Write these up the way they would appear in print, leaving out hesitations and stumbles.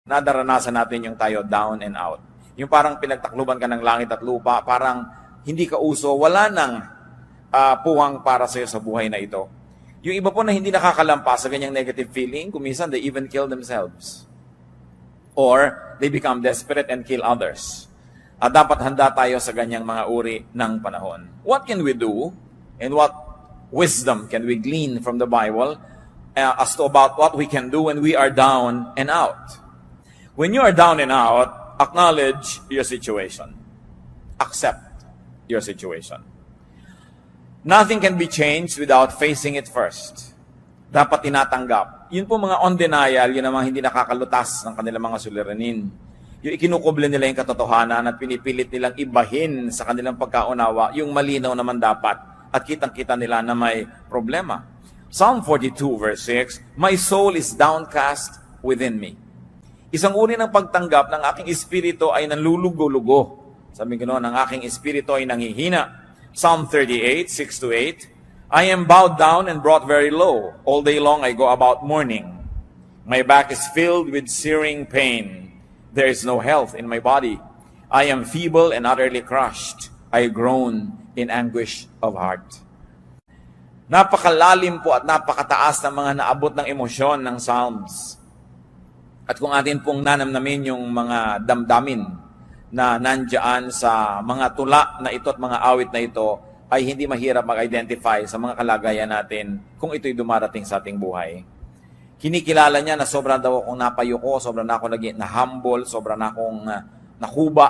nadaranasan natin yung tayo down and out. Yung parang pinagtakluban ka ng langit at lupa, parang hindi ka uso, wala nang puwang para sa'yo sa buhay na ito. Yung iba po na hindi nakakalampas sa ganyang negative feeling, kuminsan they even kill themselves. Or they become desperate and kill others. At dapat handa tayo sa ganyang mga uri ng panahon. What can we do and what wisdom can we glean from the Bible as to about what we can do when we are down and out? When you are down and out, acknowledge your situation. Accept your situation. Nothing can be changed without facing it first. Dapat tinatanggap. Yun po mga on denial, yun namang hindi nakakalutas ng kanilang mga suliranin. Yung ikinukuble nila yung katotohanan at pinipilit nilang ibahin sa kanilang pagkaunawa, yung malinaw naman dapat at kitang-kita nila na may problema. Psalm 42 verse 6, My soul is downcast within me. Isang uri ng pagtanggap ng aking espiritu ay nanlulugo-lugo. Sabi ko noon, ang aking espiritu ay nanghihina. Psalm 38, 6-8, I am bowed down and brought very low. All day long I go about mourning. My back is filled with searing pain. There is no health in my body. I am feeble and utterly crushed. I groan in anguish of heart. Napakalalim po at napakataas ng mga naabot ng emosyon ng Psalms. At kung atin pong nanamnamin yung mga damdamin na nandiyan sa mga tula na ito at mga awit na ito, ay hindi mahirap mag-identify sa mga kalagayan natin kung ito'y dumarating sa ating buhay. Kinikilala niya na sobra daw akong napayuko, sobra na akong naging na-humble, sobra na akong nakuba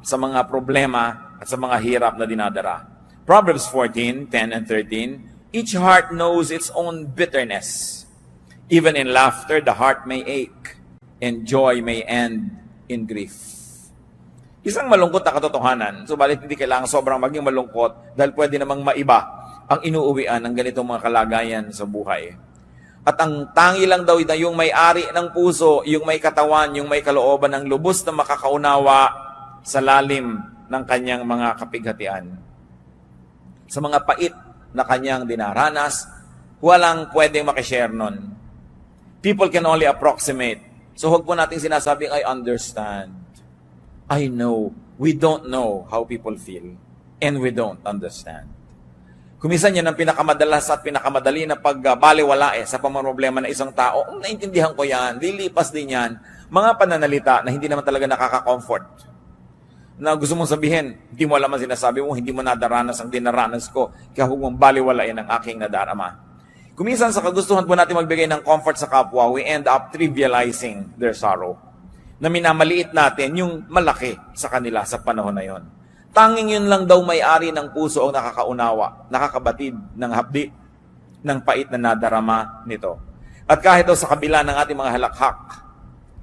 sa mga problema at sa mga hirap na dinadara. Proverbs 14, 10 and 13, Each heart knows its own bitterness. Even in laughter, the heart may ache, and joy may end in grief. Isang malungkot na katotohanan, subalit hindi kailangan sobrang maging malungkot dahil pwede namang maiba ang inuuwian ng ganitong mga kalagayan sa buhay. At ang tangi lang daw na yung may-ari ng puso, yung may katawan, yung may kalooban ng lubos na makakaunawa sa lalim ng kanyang mga kapighatian. Sa mga pait na kanyang dinaranas, walang pwedeng makishare nun. People can only approximate. So huwag po natin sinasabing, I understand. I know. We don't know how people feel. And we don't understand. Kumisan yan ang pinakamadalas at pinakamadali na pagbaliwala sa pamamroblema ng isang tao. Naintindihan ko yan. Lilipas din yan. Mga pananalita na hindi naman talaga nakaka-comfort. Na gusto mong sabihin, hindi mo alam ang sinasabi mo, hindi mo nadaranas ang dinaranas ko, kaya huwag mong baliwalain ang aking nadarama. Kumisan sa kagustuhan po natin magbigay ng comfort sa kapwa, we end up trivializing their sorrow. Na minamaliit natin yung malaki sa kanila sa panahon na yon. Tanging yun lang daw may-ari ng puso ang nakakaunawa, nakakabatid ng hapdi, ng pait na nadarama nito. At kahit daw sa kabila ng ating mga halakhak,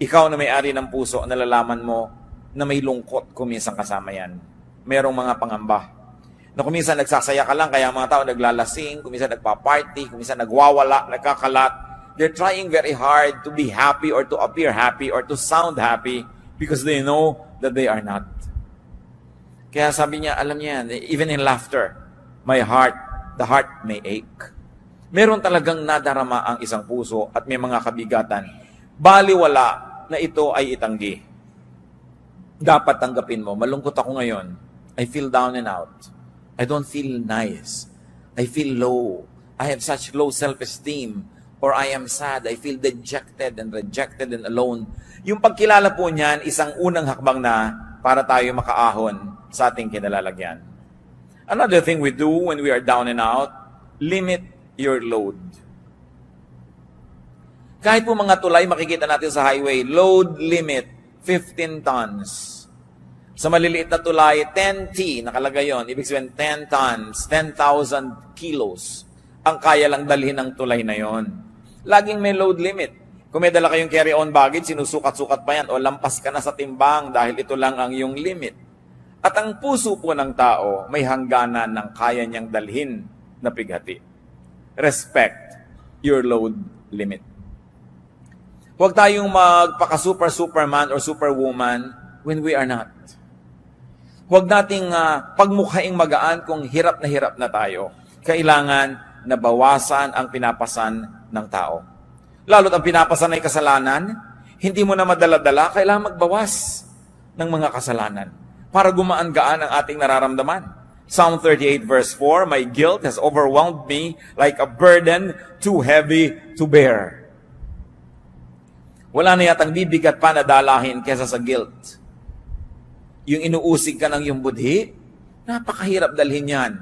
ikaw na may-ari ng puso, nalalaman mo na may lungkot kuminsan kasama yan. Merong mga pangamba. Na kuminsan nagsasaya ka lang, kaya mga tao naglalasing, kuminsan nagpa-party, kuminsan nagwawala, nagkakalat. They're trying very hard to be happy or to appear happy or to sound happy because they know that they are not. Kaya sabi niya, alam niya, even in laughter, the heart may ache. Meron talagang nadarama ang isang puso at may mga kabigatan. Baliwala na ito ay itanggi. Dapat tanggapin mo, malungkot ako ngayon. I feel down and out. I don't feel nice. I feel low. I have such low self-esteem. Or I am sad, I feel dejected and rejected and alone. Yung pagkilala po niyan, isang unang hakbang na para tayo makaahon sa ating kinalalagyan. Another thing we do when we are down and out, limit your load. Kahit po mga tulay, makikita natin sa highway, load limit, 15 tons. Sa maliliit na tulay, 10T, nakalagay yun. Ibig sabihin, 10 tons, 10,000 kilos ang kaya lang dalhin ng tulay na yon. Laging may load limit. Kung may dala kayong carry-on baggage, sinusukat-sukat pa yan o lampas ka na sa timbang dahil ito lang ang iyong limit. At ang puso po ng tao may hangganan ng kaya niyang dalhin na pighati. Respect your load limit. Huwag tayong magpaka-super-superman or superwoman when we are not. Huwag nating pagmukhaing magaan kung hirap na tayo. Kailangan nabawasan ang pinapasan ng tao. Lalo't ang pinapasan ay kasalanan, hindi mo na madala-dala, kailangan magbawas ng mga kasalanan para gumaan-gaan ang ating nararamdaman. Psalm 38 verse 4, "My guilt has overwhelmed me like a burden too heavy to bear." Wala na yatang bibigat pa na dalahin kesa sa guilt. Yung inuusig ka ng iyong budhi, napakahirap dalhin yan.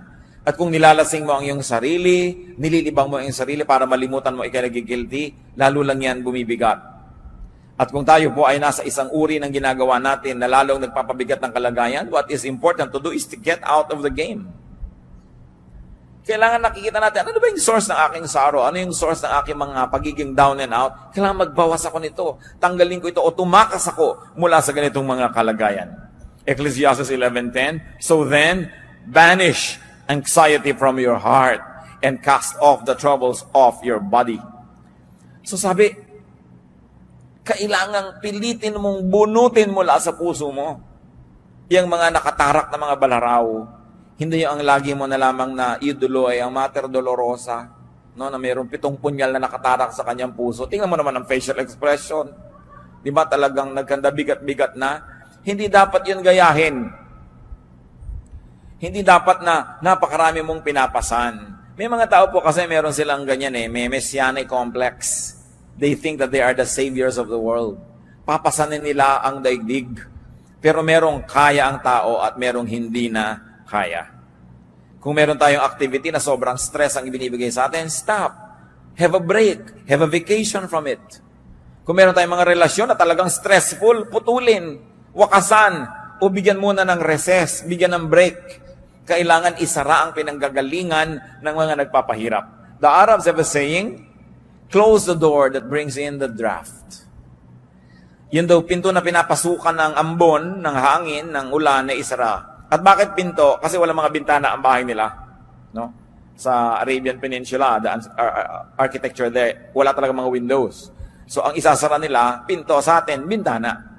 At kung nilalasing mo ang iyong sarili, nililibang mo ang iyong sarili para malimutan mo ikaw nagigilty, lalo lang yan bumibigat. At kung tayo po ay nasa isang uri ng ginagawa natin na lalong nagpapabigat ng kalagayan, what is important to do is to get out of the game. Kailangan nakikita natin, ano ba yung source ng aking sorrow? Ano yung source ng aking mga pagiging down and out? Kailangan magbawas ako nito. Tanggalin ko ito o tumakas ako mula sa ganitong mga kalagayan. Ecclesiastes 11:10, "So then, banish anxiety from your heart and cast off the troubles of your body." So sabi, kailangang pilitin mong bunutin mula sa puso mo yung mga nakatarak na mga balaraw. Hindi yung ang lagi mo na lamang na idolo ay ang Mater Dolorosa, no, na mayroong 7 punyal na nakatarak sa kanyang puso. Tingnan mo naman ang facial expression. Di ba talagang nagkanda bigat-bigat na? Hindi dapat yun gayahin. Hindi dapat na napakarami mong pinapasan. May mga tao po kasi meron silang ganyan may messianic complex. They think that they are the saviors of the world. Papasanin nila ang daigdig. Pero merong kaya ang tao at merong hindi na kaya. Kung meron tayong activity na sobrang stress ang ibinibigay sa atin, stop. Have a break. Have a vacation from it. Kung meron tayong mga relasyon na talagang stressful, putulin, wakasan, o bigyan muna ng recess, bigyan ng break. Kailangan isara ang pinanggagalingan ng mga nagpapahirap. The Arabs have a saying, "Close the door that brings in the draft." Yun daw, pinto na pinapasukan ng ambon, ng hangin, ng ulan na isara. At bakit pinto? Kasi wala mga bintana ang bahay nila. No? Sa Arabian Peninsula, the architecture there, wala talaga mga windows. So ang isasara nila, pinto, sa atin, bintana.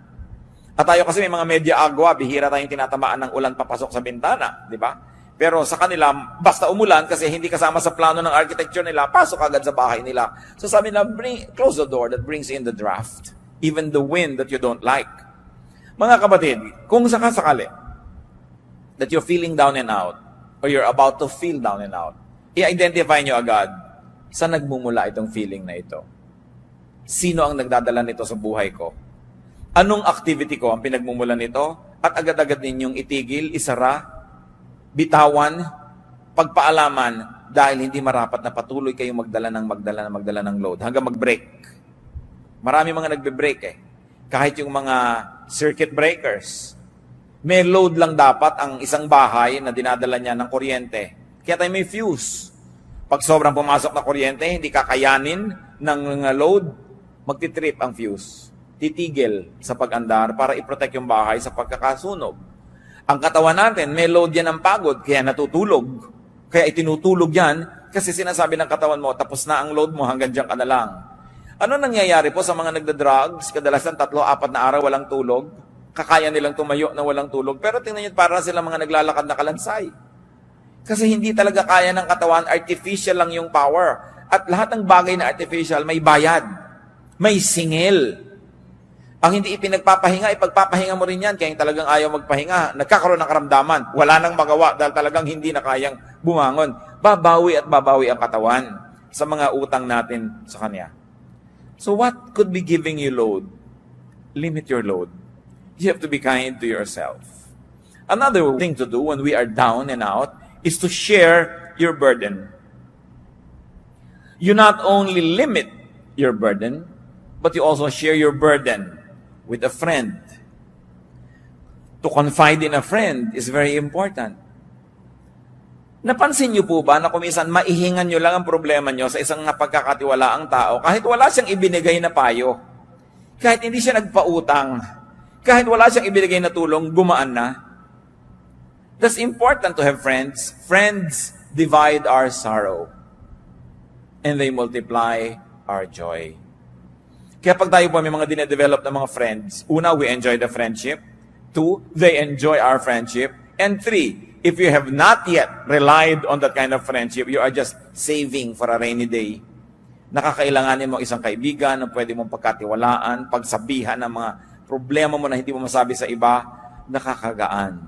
At tayo kasi may mga media agwa, bihira tayong tinatamaan ng ulan papasok sa bintana, di ba? Pero sa kanila, basta umulan kasi hindi kasama sa plano ng architecture nila, pasok agad sa bahay nila. So sabi nila, close the door that brings in the draft, even the wind that you don't like. Mga kapatid, kung sakasakali that you're feeling down and out, or you're about to feel down and out, i-identify nyo agad, saan nagmumula itong feeling na ito? Sino ang nagdadala nito sa buhay ko? Anong activity ko ang pinagmumulan nito? At agad-agad ninyong itigil, isara, bitawan, pagpaalaman, dahil hindi marapat na patuloy kayong magdala ng load hanggang mag-break. Marami mga nagbe-break Kahit yung mga circuit breakers, may load lang dapat ang isang bahay na dinadala niya ng kuryente. Kaya tayo may fuse. Pag sobrang pumasok na kuryente, hindi kakayanin ng load, magtitrip ang fuse. Titigil sa pag-andar para i-protect yung bahay sa pagkakasunog. Ang katawan natin, may load yan ng pagod, kaya natutulog. Kaya itinutulog yan, kasi sinasabi ng katawan mo, tapos na ang load mo, hanggang dyan ka na lang. Ano nangyayari po sa mga nagda-drugs? Kadalasan 3-4 na araw walang tulog. Kakaya nilang tumayo na walang tulog. Pero tingnan nyo, para sila mga naglalakad na kalansay. Kasi hindi talaga kaya ng katawan, artificial lang yung power. At lahat ng bagay na artificial, may bayad. May singil. Ang hindi ipinagpapahinga, ipagpapahinga mo rin yan. Kaya yung talagang ayaw magpahinga, nagkakaroon ng karamdaman. Wala nang magawa dahil talagang hindi na kayang bumangon. Babawi at babawi ang katawan sa mga utang natin sa Kanya. So what could be giving you load? Limit your load. You have to be kind to yourself. Another thing to do when we are down and out is to share your burden. You not only limit your burden, but you also share your burden with a friend. To confide in a friend is very important. Napansin niyo po ba na kumisan maihingan niyo lang ang problema niyo sa isang napagkakatiwalaang tao kahit wala siyang ibinigay na payo, kahit hindi siya nagpautang, kahit wala siyang ibinigay na tulong, gumaan na? That's important to have friends. Friends divide our sorrow and they multiply our joy. Kaya pag tayo po may mga dinedevelop na mga friends, una, we enjoy the friendship. 2, they enjoy our friendship. And 3, if you have not yet relied on that kind of friendship, you are just saving for a rainy day. Nakakailanganin mo isang kaibigan na pwede mong pagkatiwalaan, pagsabihan ng mga problema mo na hindi mo masabi sa iba, nakakagaan.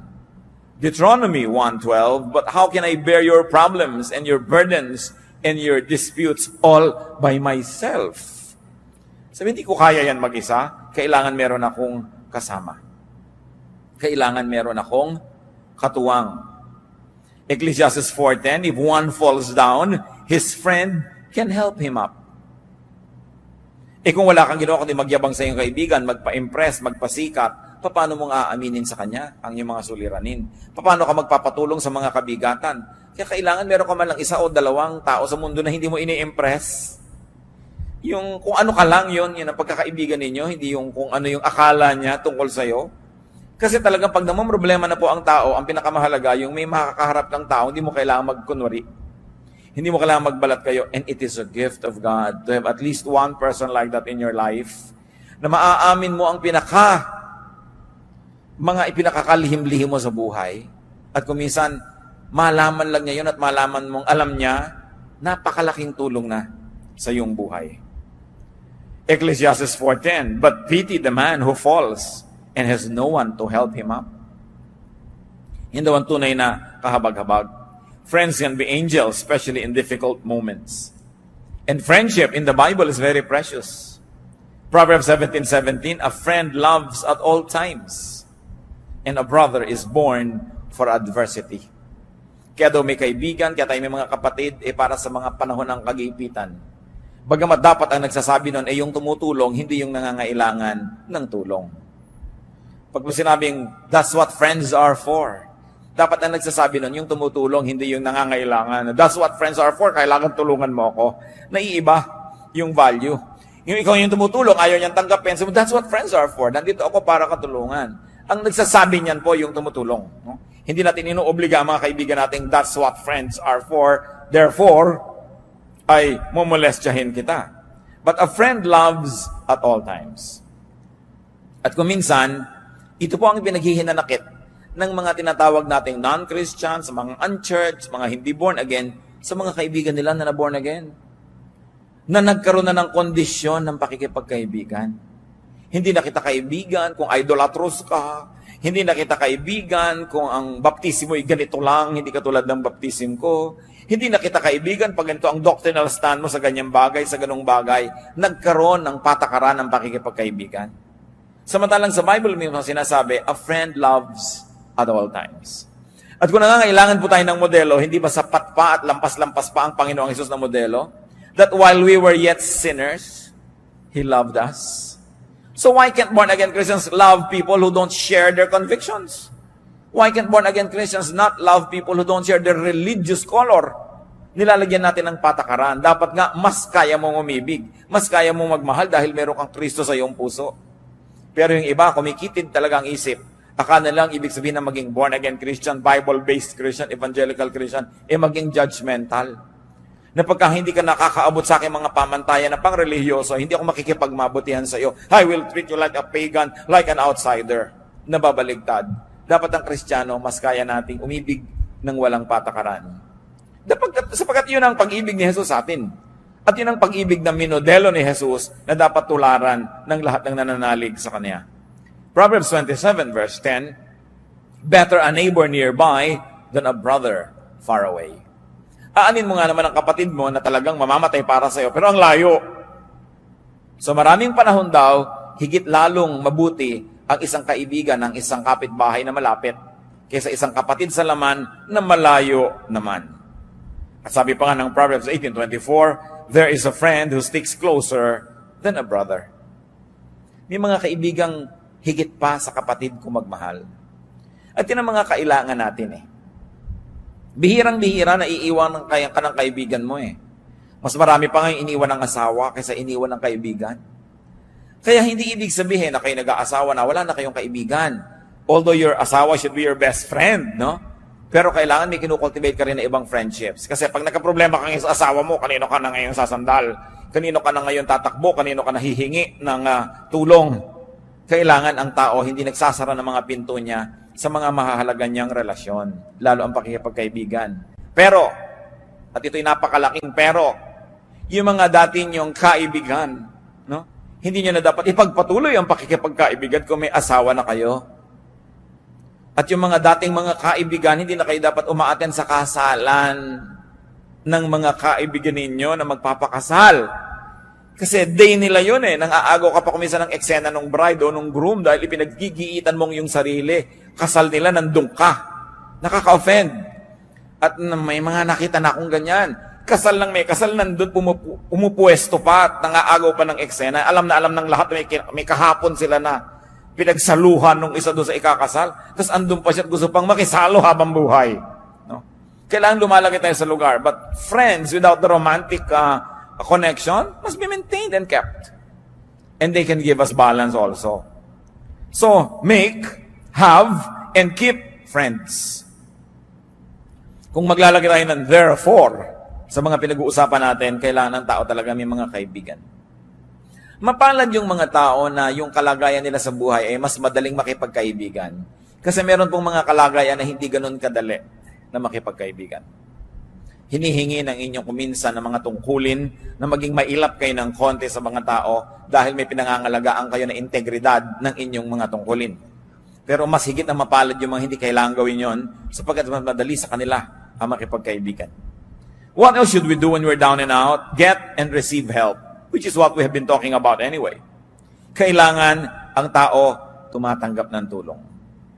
Deuteronomy 1:12, but how can I bear your problems and your burdens and your disputes all by myself? Sabi, hindi ko kaya yan mag-isa. Kailangan meron akong kasama. Kailangan meron akong katuwang. Ecclesiastes 4:10, if one falls down, his friend can help him up. Kung wala kang ginawa kundi magyabang sa iyong kaibigan, magpa-impress, magpasikat, paano mong aaminin sa kanya ang iyong mga suliranin? Paano ka magpapatulong sa mga kabigatan? Kaya kailangan meron ka man lang isa o dalawang tao sa mundo na hindi mo ini-impress. Yung kung ano ka lang yun ang pagkakaibigan ninyo, hindi yung kung ano yung akala niya tungkol sa'yo. Kasi talagang pag namang problema na po ang tao, ang pinakamahalaga, yung may makakaharap ng tao, hindi mo kailangan magkunwari. Hindi mo kailangan magbalat kayo. And it is a gift of God to have at least one person like that in your life na maaamin mo ang mga ipinakakalihim-lihim mo sa buhay. At kung minsan, malaman lang niya yun at malaman mong alam niya, napakalaking tulong na sa iyong buhay. Ecclesiastes 4:10, but pity the man who falls and has no one to help him up. Hindi ang tunay na kahabag-habag. Friends can be angels, especially in difficult moments. And friendship in the Bible is very precious. Proverbs 17:17, a friend loves at all times, and a brother is born for adversity. Kaya daw may kaibigan, kaya tayo may mga kapatid, para sa mga panahon ng kagipitan. Bagamat dapat ang nagsasabi nun yung tumutulong, hindi yung nangangailangan ng tulong. Pag sinabing, that's what friends are for. Dapat ang nagsasabi nun, yung tumutulong, hindi yung nangangailangan. That's what friends are for, kailangan tulungan mo ako. Naiiba yung value. Yung ikaw yung tumutulong, ayaw niyang tanggapin. So, that's what friends are for. Nandito ako para katulungan. Ang nagsasabi niyan po yung tumutulong. No? Hindi natin inuobliga ang mga kaibigan natin, that's what friends are for. Therefore, ay momolestyahin kita. But a friend loves at all times. At kung minsan, ito po ang pinaghihinanakit ng mga tinatawag nating non-Christians, sa mga unchurched, mga hindi born again, sa mga kaibigan nila na born again. Na nagkaroon na ng kondisyon ng pakikipagkaibigan. Hindi na kita kaibigan kung idolatros ka. Hindi na kita kaibigan kung ang baptismo ay ganito lang, hindi katulad ng baptism ko. Hindi na kita kaibigan pag ganito ang doctrinal stand mo sa ganyang bagay, sa ganung bagay. Nagkaroon ng patakaran ng pakikipagkaibigan. Samantalang sa Bible mismo sinasabi, a friend loves at all times. At kung nangangailangan po tayo ng modelo, hindi ba sapat pa at lampas-lampas pa ang Panginoong Hesus na modelo? That while we were yet sinners, He loved us. So why can't born-again Christians love people who don't share their convictions? Why can't born-again Christians not love people who don't share their religious color? Nilalagyan natin ng patakaran. Dapat nga, mas kaya mong umibig. Mas kaya mong magmahal dahil meron kang Kristo sa iyong puso. Pero yung iba, kumikitid talaga ang isip. Akala lang, ibig sabihin na maging born-again Christian, Bible-based Christian, evangelical Christian, maging judgmental. Na pagka hindi ka nakakaabot sa aking mga pamantayan na pang-religyoso, hindi ako makikipagmabutihan sa iyo. I will treat you like a pagan, like an outsider. Nababaligtad. Dapat ang Kristiyano, mas kaya nating umibig ng walang patakaran. Sapagkat yun ang pag-ibig ni Jesus sa atin. At yun ang pag-ibig na minodelo ni Jesus na dapat tularan ng lahat ng nananalig sa Kanya. Proverbs 27 verse 10, better a neighbor nearby than a brother far away. Aanin mo nga naman ang kapatid mo na talagang mamamatay para sa iyo, pero ang layo. So maraming panahon daw, higit lalong mabuti ang isang kaibigan ng isang kapitbahay na malapit kaysa isang kapatid sa laman na malayo naman. At sabi pa nga ng Proverbs 18:24, there is a friend who sticks closer than a brother. May mga kaibigang higit pa sa kapatid ko magmahal. At yun ang mga kailangan natin Bihirang-bihira na iiwan ka ng kaibigan mo Mas marami pa ngayon iniwan ng asawa kaysa iniwan ng kaibigan. Kaya hindi ibig sabihin na kayo nag-aasawa na wala na kayong kaibigan. Although your asawa should be your best friend, no? Pero kailangan may kinukultivate ka rin na ibang friendships. Kasi pag nagka-problema ka ngayon sa asawa mo, kanino ka na ngayon sasandal? Kanino ka na ngayon tatakbo? Kanino ka na hihingi ng tulong? Kailangan ang tao hindi nagsasara ng mga pinto niya sa mga mahahalaga niyang relasyon, lalo ang pakikipagkaibigan. Pero, at ito'y napakalaking pero, yung mga dati niyong kaibigan, no? Hindi niyo na dapat ipagpatuloy ang pakikipagkaibigan kung may asawa na kayo. At yung mga dating mga kaibigan, hindi na kayo dapat umaaten sa kasalan ng mga kaibigan ninyo na magpapakasal. Kasi day nila yun eh. Nang aagaw ka pa kuminsan ng eksena ng bride o ng groom dahil ipinaggigiitan mong yung sarili. Kasal nila, nandun ka. Nakaka-offend. At may mga nakita na akong ganyan. Kasal lang may kasal, nandun pumupuesto pa at nangaagaw pa ng eksena. Alam na alam ng lahat, may kahapon sila na pinagsaluhan nung isa doon sa ikakasal. Tapos andun pa siya at gusto pang makisalo habang buhay. No? Kailangan lumalaki tayo sa lugar. But friends without the romantic connection must be maintained and kept. And they can give us balance also. So, make, have, and keep friends. Kung maglalagay tayo ng therefore sa mga pinag-uusapan natin, kailangan ng tao talaga may mga kaibigan. Mapalad yung mga tao na yung kalagayan nila sa buhay ay mas madaling makipagkaibigan. Kasi meron pong mga kalagayan na hindi ganun kadali na makipagkaibigan. Hinihingi ng inyong kuminsan ng mga tungkulin na maging mailap kayo ng konti sa mga tao dahil may pinangangalagaan kayo na integridad ng inyong mga tungkulin. Pero mas higit na mapalad yung mga hindi kailangan gawin yon sapagkat mas madali sa kanila ang makipagkaibigan. What else should we do when we're down and out? Get and receive help, which is what we have been talking about anyway. Kailangan ang tao tumatanggap ng tulong.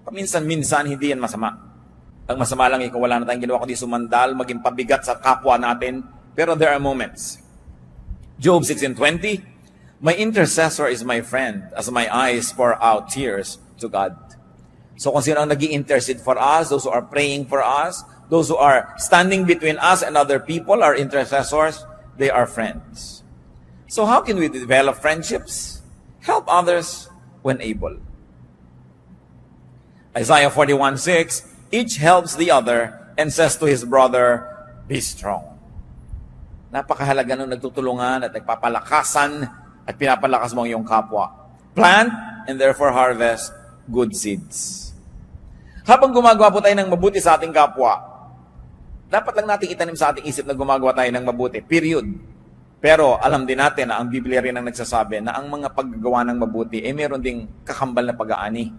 Paminsan-minsan, hindi yan masama. Ang masama lang kung wala na tayong ginawa kundi sumandal, maging pabigat sa kapwa natin. Pero there are moments. Job 16:20, my intercessor is my friend as my eyes pour out tears to God. So kung sino ang nag-i-intercede for us, those who are praying for us, those who are standing between us and other people, are intercessors, they are friends. So how can we develop friendships? Help others when able. Isaiah 41:6, each helps the other and says to his brother, be strong. Napakahalaga nung nagtutulungan at nagpapalakasan at pinapalakas mo ang iyong kapwa. Plant and therefore harvest good seeds. Habang gumagawa po tayo ng mabuti sa ating kapwa, dapat lang natin itanim sa ating isip na gumagawa tayo ng mabuti. Period. Pero alam din natin na ang Biblia rin ang nagsasabi na ang mga paggagawa ng mabuti ay meron ding kakambal na pag-aani.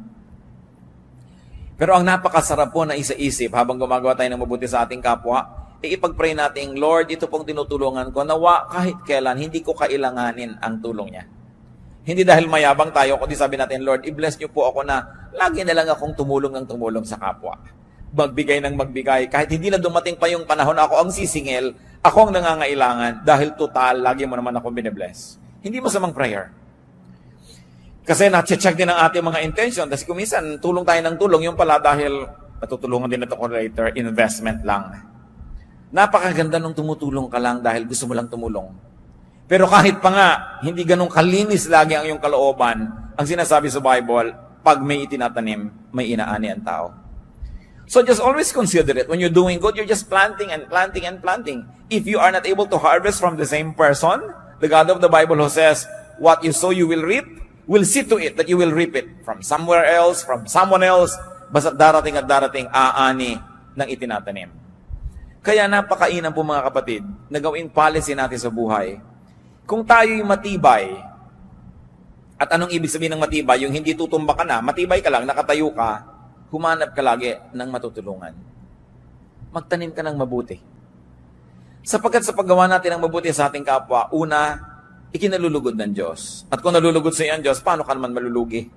Pero ang napakasarap po na isa-isip habang gumagawa tayo ng mabuti sa ating kapwa, ipag-pray natin, Lord, ito pong tinutulungan ko, nawa kahit kailan, hindi ko kailanganin ang tulong niya. Hindi dahil mayabang tayo, kundi sabi natin, Lord, i-bless niyo po ako na lagi na lang akong tumulong ng tumulong sa kapwa. Magbigay ng magbigay. Kahit hindi na dumating pa yung panahon ako ang sisingil, ako ang nangangailangan, dahil total, lagi mo naman akong binibless. Hindi masamang prayer. Kasi na-check din ang ating mga intention. Kasi kuminsan, tulong tayo ng tulong, yung pala dahil matutulungan din ito ko later, investment lang. Napakaganda nung tumutulong ka lang dahil gusto mo lang tumulong. Pero kahit pa nga, hindi ganun kalinis lagi ang iyong kalooban, ang sinasabi sa Bible, pag may itinatanim, may inaani ang tao. So just always consider it. When you're doing good, you're just planting and planting and planting. If you are not able to harvest from the same person, the God of the Bible who says, what you sow, you will reap, will see to it that you will reap it from somewhere else, from someone else, basta darating at darating aani ng itinatanim. Kaya napakainan po mga kapatid na gawing policy natin sa buhay. Kung tayo'y matibay, at anong ibig sabihin ng matibay? Yung hindi tutumba ka na, matibay ka lang, nakatayo ka, humanap ka lagi ng matutulungan. Magtanim ka ng mabuti. Sapagkat sa paggawa natin ng mabuti sa ating kapwa, una, ikinalulugod ng Diyos. At kung nalulugod sa iyo ang Diyos, paano ka naman malulugi?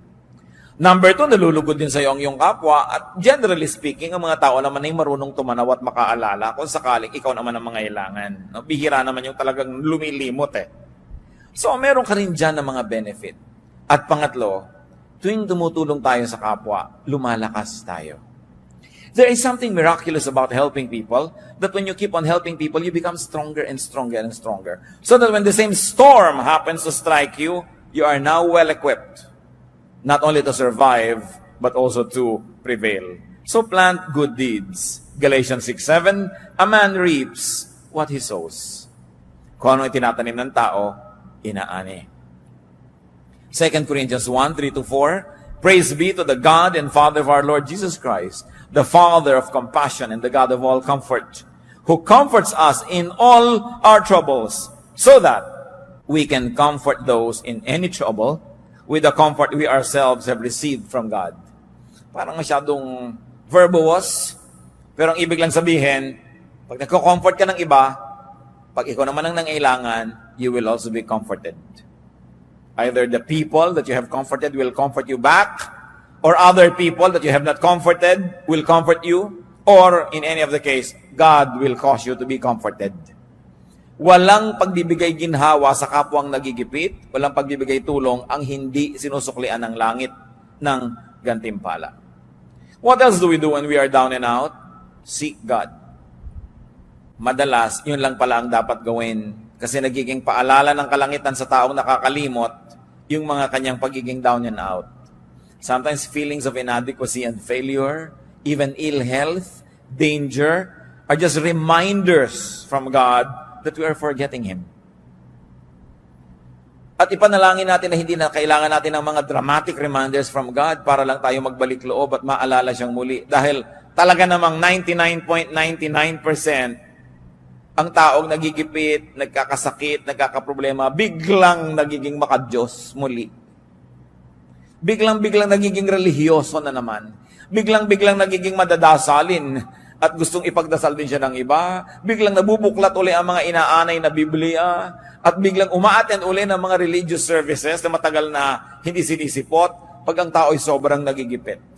Number 2, nalulugod din sa iyo ang iyong kapwa. At generally speaking, ang mga tao naman ay marunong tumanaw at makaalala kung sakaling ikaw naman ang mangailangan. No? Bihira naman yung talagang lumilimot eh. So, meron ka rin dyan ng mga benefit. At pangatlo, tuwing tumutulong tayo sa kapwa, lumalakas tayo. There is something miraculous about helping people, that when you keep on helping people, you become stronger and stronger and stronger. So that when the same storm happens to strike you, you are now well-equipped, not only to survive, but also to prevail. So plant good deeds. Galatians 6:7, a man reaps what he sows. Kung ano itinatanim ng tao, inaani. 2 Corinthians 1:3-4, praise be to the God and Father of our Lord Jesus Christ, the Father of compassion and the God of all comfort, who comforts us in all our troubles, so that we can comfort those in any trouble with the comfort we ourselves have received from God. Parang masyadong verbose, pero ang ibig lang sabihin, pag nagko-comfort ka ng iba, pag ikaw naman ang nangailangan, you will also be comforted. Either the people that you have comforted will comfort you back, or other people that you have not comforted will comfort you, or in any of the case, God will cause you to be comforted. Walang pagbibigay ginhawa sa kapwang nagigipit, walang pagbibigay tulong ang hindi sinusuklian ng langit ng gantimpala. What else do we do when we are down and out? Seek God. Madalas, yun lang pala ang dapat gawin kasi nagiging paalala ng kalangitan sa taong nakakalimot yung mga kanyang pagiging down and out. Sometimes feelings of inadequacy and failure, even ill health, danger, are just reminders from God that we are forgetting Him. At ipanalangin natin na hindi na kailangan natin ng mga dramatic reminders from God para lang tayo magbalik loob at maalala siyang muli. Dahil talaga namang 99.99% ang taong nagigipit, nagkakasakit, nagkakaproblema, biglang nagiging makadiyos muli. Biglang-biglang nagiging relihiyoso na naman. Biglang-biglang nagiging madadasalin at gustong ipagdasal din siya ng iba. Biglang nabubuklat uli ang mga inaanay na Biblia at biglang umaattend uli ng mga religious services na matagal na hindi sinisipot pag ang tao ay sobrang nagigipit.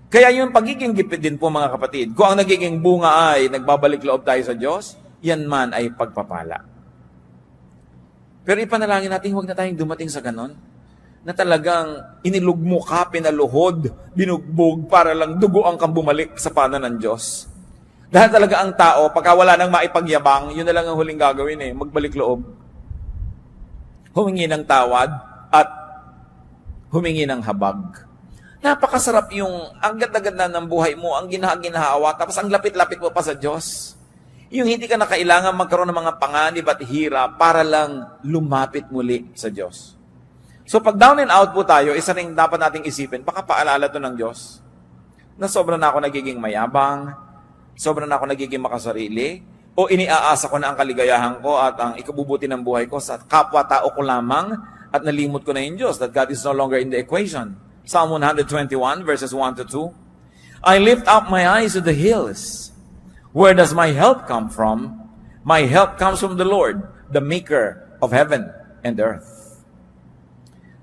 Kaya yung pagiging gipit din po mga kapatid, kung ang nagiging bunga ay nagbabalik loob tayo sa Diyos, yan man ay pagpapala. Pero ipanalangin natin, huwag na tayong dumating sa ganon, na talagang inilugmo ka, pinaluhod, binugbog para lang dugo ang kang bumalik sa panan ng Diyos. Dahil talaga ang tao, pagka wala nang maipagyabang, yun na lang ang huling gagawin magbalik loob. Humingi ng tawad at humingi ng habag. Napakasarap yung ang ganda-ganda ng buhay mo, ang ginahawa, tapos ang lapit-lapit mo pa sa Diyos. Yung hindi ka na kailangan magkaroon ng mga panganib at hirap para lang lumapit muli sa Diyos. So pag down and out po tayo, isa rin dapat nating isipin, baka paalala to ng Diyos na sobra na ako nagiging mayabang, sobra na ako nagiging makasarili, o iniaasa ko na ang kaligayahan ko at ang ikabubuti ng buhay ko sa kapwa-tao ko lamang at nalimot ko na yung Diyos, that God is no longer in the equation. Psalm 121 verses 1 to 2. I lift up my eyes to the hills. Where does my help come from? My help comes from the Lord, the maker of heaven and earth.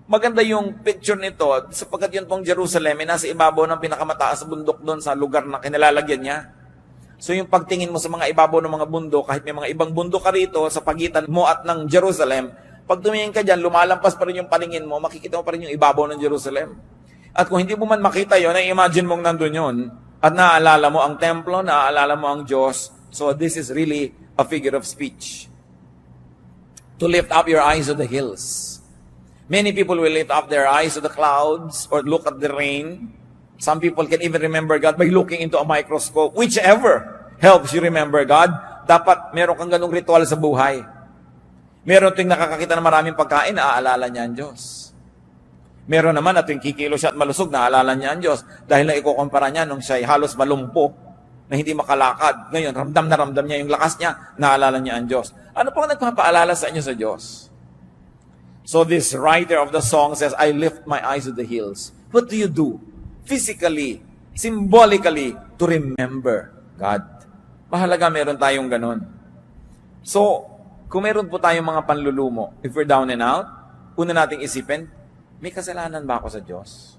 Maganda yung picture nito sapagkat yun pong Jerusalem ay nasa ibabaw ng pinakamataas bundok doon sa lugar na kinalalagyan niya. So yung pagtingin mo sa mga ibabaw ng mga bundok, kahit may mga ibang bundok ka rito sa pagitan mo at ng Jerusalem, pag tumingin ka dyan, lumalampas pa rin yung paningin mo, makikita mo pa rin yung ibabaw ng Jerusalem. At kung hindi mo man makita yun, ay imagine mong nandun yun, at naaalala mo ang templo, naaalala mo ang Diyos. So this is really a figure of speech. To lift up your eyes to the hills. Many people will lift up their eyes to the clouds or look at the rain. Some people can even remember God by looking into a microscope. Whichever helps you remember God, dapat meron kang ganung ritual sa buhay. Meron ting nakakakita ng maraming pagkain, naaalala niya ang Diyos. Meron naman na tuwing kikilo siya at malusog, naaalala niya ang Diyos. Dahil na ikukumpara niya nung siya halos malumpo, na hindi makalakad. Ngayon, ramdam na ramdam niya yung lakas niya, naalala niya ang Diyos. Ano pang nagpapaalala sa inyo sa Diyos? So this writer of the song says, I lift my eyes to the hills. What do you do? Physically, symbolically, to remember God. Mahalaga meron tayong ganun. So, kung meron po tayong mga panlulumo, if we're down and out, una nating isipin, may kasalanan ba ako sa Diyos?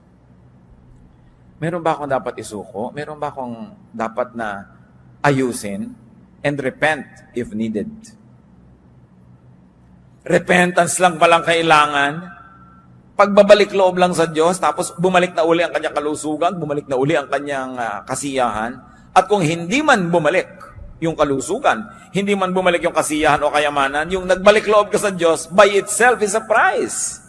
Meron ba akong dapat isuko? Meron ba akong dapat na ayusin? And repent if needed. Repentance lang palang kailangan. Pagbabalik loob lang sa Diyos, tapos bumalik na uli ang kanyang kalusugan, bumalik na uli ang kanyang kasiyahan. At kung hindi man bumalik yung kalusugan, hindi man bumalik yung kasiyahan o kayamanan, yung nagbalik loob ka sa Diyos, by itself is a prize.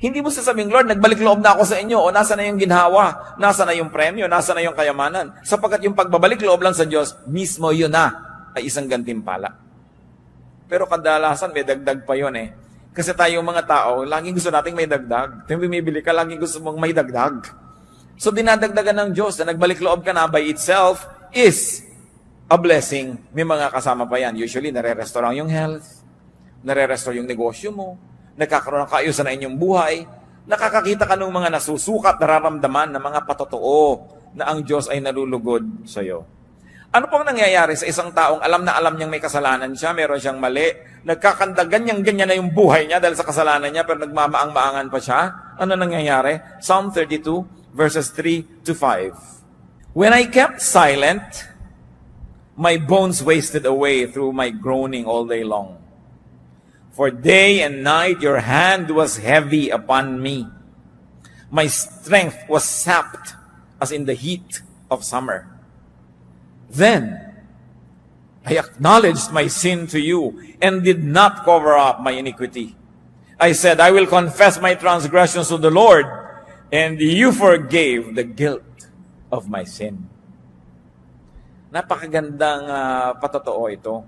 Hindi mo sasabing, Lord, nagbalik loob na ako sa inyo, o nasa na yung ginhawa, nasa na yung premyo, nasa na yung kayamanan. Sapagkat yung pagbabalik loob lang sa Diyos, mismo yun na ay isang gantimpala. Pero kadalasan may dagdag pa yun Kasi tayong mga tao, laging gusto nating may dagdag. Kung bumibili ka, laging gusto mong may dagdag. So dinadagdagan ng Diyos na nagbalik loob ka na by itself is a a blessing, may mga kasama pa yan. Usually, nare-restore yung health, nare-restore yung negosyo mo, nagkakaroon ng kaayusan na inyong buhay, nakakakita ka ng mga nasusukat, nararamdaman na mga patotoo na ang Diyos ay nalulugod sa iyo. Ano pong nangyayari sa isang taong alam na alam niyang may kasalanan siya, meron siyang mali, nagkakanda ganyan na yung buhay niya dahil sa kasalanan niya, pero nagmamaang-maangan pa siya? Ano nangyayari? Psalm 32, verses 3 to 5. When I kept silent, my bones wasted away through my groaning all day long. For day and night your hand was heavy upon me. My strength was sapped as in the heat of summer. Then I acknowledged my sin to you and did not cover up my iniquity. I said, I will confess my transgressions to the Lord, and you forgave the guilt of my sin. Napakagandang patotoo ito.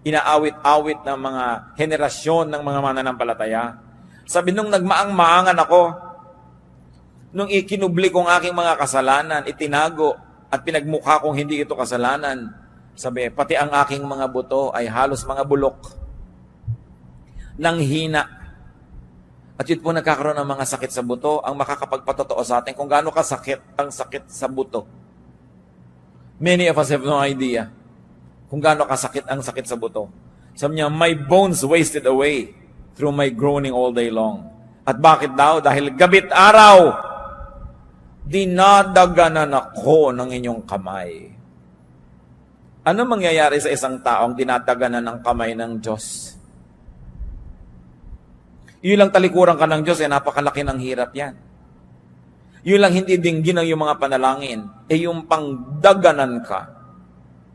Inaawit-awit ng mga henerasyon ng mga mananampalataya. Sabi, nung nagmaang-maangan ako, nung ikinubli kong aking mga kasalanan, itinago at pinagmukha kong hindi ito kasalanan, sabi, pati ang aking mga buto ay halos mga bulok ng hina. At yun po nagkakaroon ng mga sakit sa buto, ang makakapagpatotoo sa atin kung gaano kasakit ang sakit sa buto. Many of us have no idea kung gaano kasakit ang sakit sa buto. Sabi niya, my bones wasted away through my groaning all day long. At bakit daw? Dahil gabit araw, dinadaganan ako ng inyong kamay. Ano mangyayari sa isang taong dinadaganan ng kamay ng Diyos? Yun lang talikuran ka ng Diyos, napakalaki ng hirap yan. Yun lang hindi dinggin ang iyong mga panalangin, yung pangdaganan ka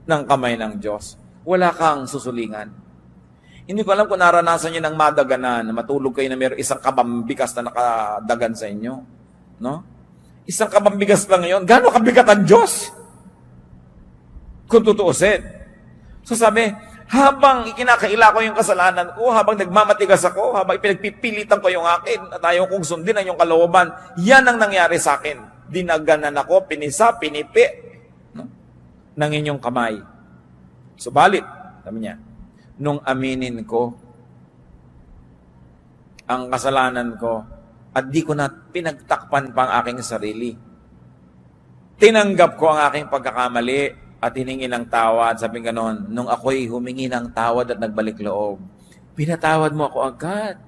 ng kamay ng Diyos. Wala kang susulingan. Hindi ko alam kung naranasan niyo ng madaganan, na matulog kayo na mayroong isang kabambigas na nakadagan sa inyo. No? Isang kabambigas lang ngayon. Gaano kabigat ang Diyos? Kung tutuusin. So sabi, habang ikinakaila ko yung kasalanan ko, habang nagmamatigas ako, habang pinagpipilitan ko yung akin, at ayaw kong sundin ang yung kalooban, yan ang nangyari sa akin. Dinaganan ako, pinisa, pinipi, ng inyong kamay. Subalit, sabi niya, nung aminin ko ang kasalanan ko at di ko na pinagtakpan pa ang aking sarili, tinanggap ko ang aking pagkakamali at hiningi ng tawad. Sabi ganon, nung ako'y humingi ng tawad at nagbalik loob, pinatawad mo ako agad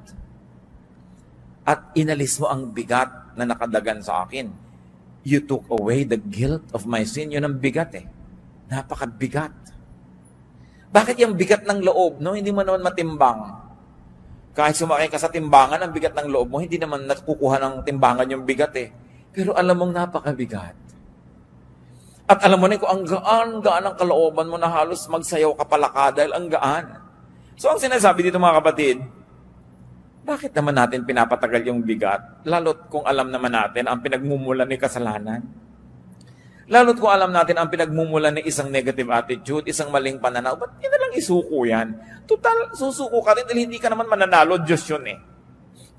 at inalis mo ang bigat na nakadagan sa akin. You took away the guilt of my sin. Yun ang bigat Napakabigat. Bakit yung bigat ng loob, no? Hindi mo naman matimbang. Kahit sumakay ka sa timbangan, ang bigat ng loob mo, hindi naman nakukuha ng timbangan yung bigat Pero alam mong napakabigat. At alam mo na kung ang gaan ang kalooban mo na halos magsayaw ka palaka dahil ang gaan. So ang sinasabi dito mga kapatid, bakit naman natin pinapatagal yung bigat? Lalo't kung alam naman natin ang pinagmumulan ni kasalanan. Lalo't kung alam natin ang pinagmumulan ng isang negative attitude, isang maling pananaw, ba't hindi na lang isuko yan? Total, susuko ka rin dahil hindi ka naman mananalo, Diyos yun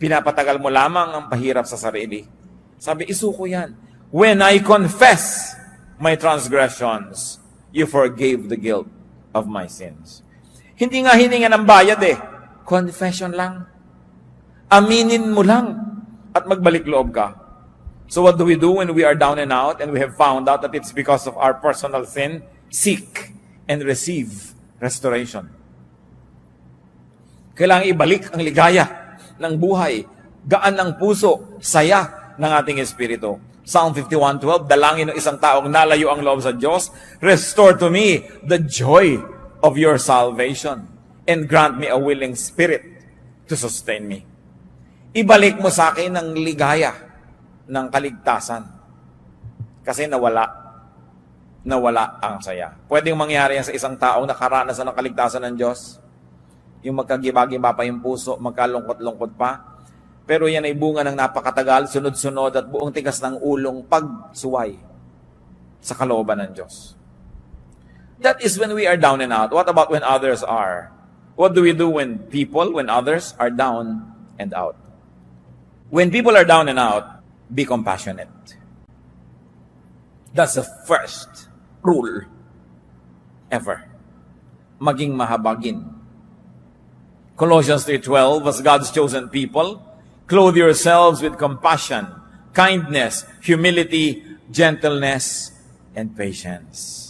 Pinapatagal mo lamang ang pahirap sa sarili. Sabi, isuko yan. When I confess my transgressions, you forgave the guilt of my sins. Hindi nga hininga ng bayad Confession lang. Aminin mo lang at magbalik loob ka. So what do we do when we are down and out and we have found out that it's because of our personal sin? Seek and receive restoration. Kailangan ibalik ang ligaya ng buhay, gaan ng puso, saya ng ating espiritu. Psalm 51:12, dalangin ng isang taong nalayo ang loob sa Diyos, restore to me the joy of your salvation and grant me a willing spirit to sustain me. Ibalik mo sa akin ang ligaya ng kaligtasan. Kasi nawala ang saya. Pwedeng mangyari yan sa isang taong nakaranasan ng kaligtasan ng Diyos. Yung magkagiba-giba pa yung puso, magkalungkot-lungkot pa. Pero yan ay bunga ng napakatagal, sunod-sunod at buong tigas ng ulong pagsuway sa kalooban ng Diyos. That is when we are down and out. What about when others are? What do we do when others are down and out? When people are down and out, be compassionate. That's the first rule. ever. Maging mahabagin. Colossians 3:12, as God's chosen people, clothe yourselves with compassion, kindness, humility, gentleness, and patience.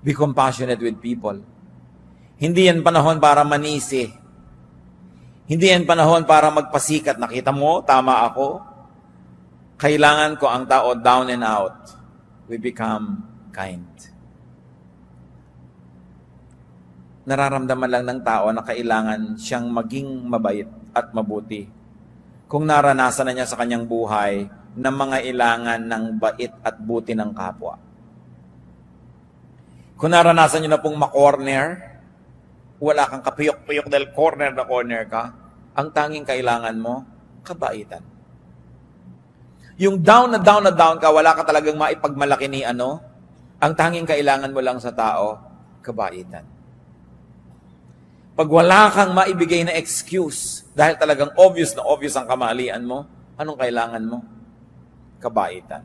Be compassionate with people. Hindi yan panahon para manisi. Hindi yan panahon para magpasikat. Nakita mo, tama ako. Kailangan ko ang tao down and out. We become kind. Nararamdaman lang ng tao na kailangan siyang maging mabait at mabuti. Kung naranasan na niya sa kanyang buhay na mga ilangan ng bait at buti ng kapwa. Kung naranasan niyo na pong makorner, wala kang kapiyok-piyok dahil corner na corner ka, ang tanging kailangan mo, kabaitan. Yung down na down na down ka, wala ka talagang maipagmalaki ni ano, ang tanging kailangan mo lang sa tao, kabaitan. Pag wala kang maibigay na excuse, dahil talagang obvious na obvious ang kamalian mo, anong kailangan mo? Kabaitan.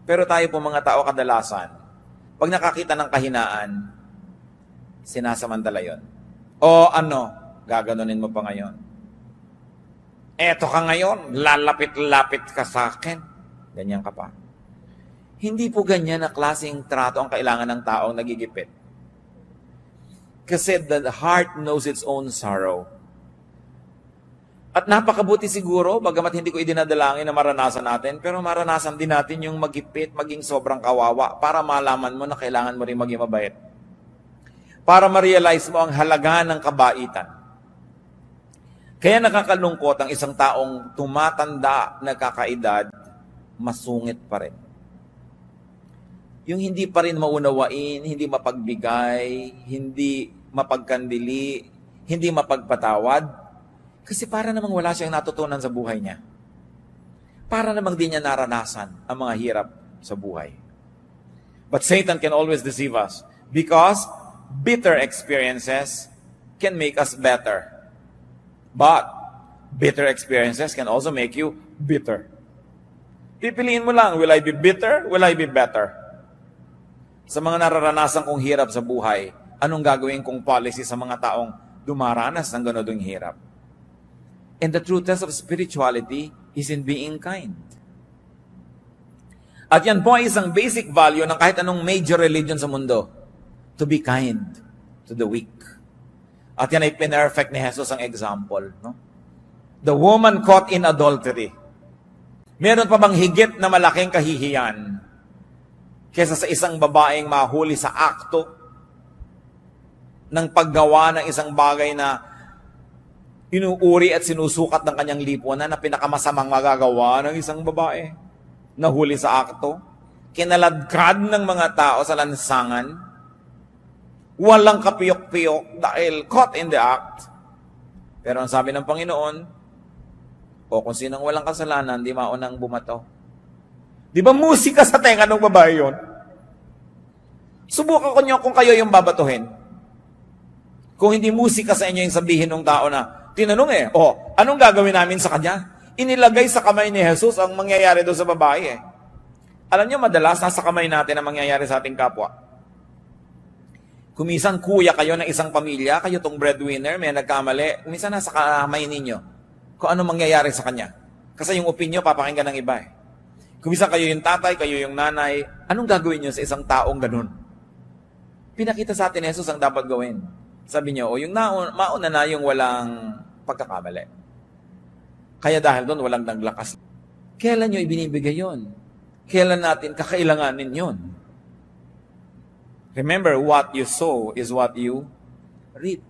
Pero tayo po mga tao kadalasan, pag nakakita ng kahinaan, sinasamantala yon. O ano, gaganunin mo pa ngayon. Eto ka ngayon, lalapit-lapit ka sa akin. Ganyan ka pa. Hindi po ganyan na klaseng trato ang kailangan ng taong nagigipit. Kasi the heart knows its own sorrow. At napakabuti siguro, bagamat hindi ko idinadalangin na maranasan natin, pero maranasan din natin yung magipit, maging sobrang kawawa, para malaman mo na kailangan mo rin maging mabait. Para ma-realize mo ang halaga ng kabaitan. Kaya nakakalungkot ang isang taong tumatanda na kakaedad, masungit pa rin. Yung hindi pa rin maunawain, hindi mapagbigay, hindi mapagkandili, hindi mapagpatawad, kasi para namang wala siyang natutunan sa buhay niya. Para namang di niya naranasan ang mga hirap sa buhay. But Satan can always deceive us because bitter experiences can make us better. But bitter experiences can also make you bitter. Pipiliin mo lang, will I be bitter? Will I be better? Sa mga nararanasan kong hirap sa buhay, anong gagawin kong policy sa mga taong dumaranas ng ganodong hirap? And the true test of spirituality is in being kind. At yan po ay isang basic value ng kahit anong major religion sa mundo. To be kind to the weak. At yan ay pinerfect ni Jesus ang example. No? The woman caught in adultery. Meron pa bang higit na malaking kahihiyan kesa sa isang babaeng mahuli sa akto ng paggawa ng isang bagay na inuuri at sinusukat ng kanyang lipunan na pinakamasamang magagawa ng isang babae? Nahuli sa akto, kinaladkad ng mga tao sa lansangan, walang kapiyok-piyok dahil caught in the act. Pero ang sabi ng Panginoon, o kung sinong walang kasalanan, di maunang bumato. Di ba musika sa tenga ng babae yun? Subukan ko nyo kung kayo yung babatuhin. Kung hindi musika sa inyo yung sabihin ng tao na, tinanong anong gagawin namin sa kanya? Inilagay sa kamay ni Jesus ang mangyayari doon sa babae. Alam nyo, madalas nasa kamay natin ang mangyayari sa ating kapwa. Kumisan kuya kayo ng isang pamilya, kayo tong breadwinner, may nagkamali, kumisan nasa kamay ninyo kung ano mangyayari sa kanya. Kasi yung opinyon, papakinggan ng iba Kumisan kayo yung tatay, kayo yung nanay, anong gagawin nyo sa isang taong ganun? Pinakita sa atin Jesus ang dapat gawin. Sabi niyo, yung mauna na yung walang pagkakamali. Kaya dahil doon, walang naglakas. Kailan nyo ibinibigay yun? Kailan natin kakailanganin yun? Remember, what you sow is what you reap.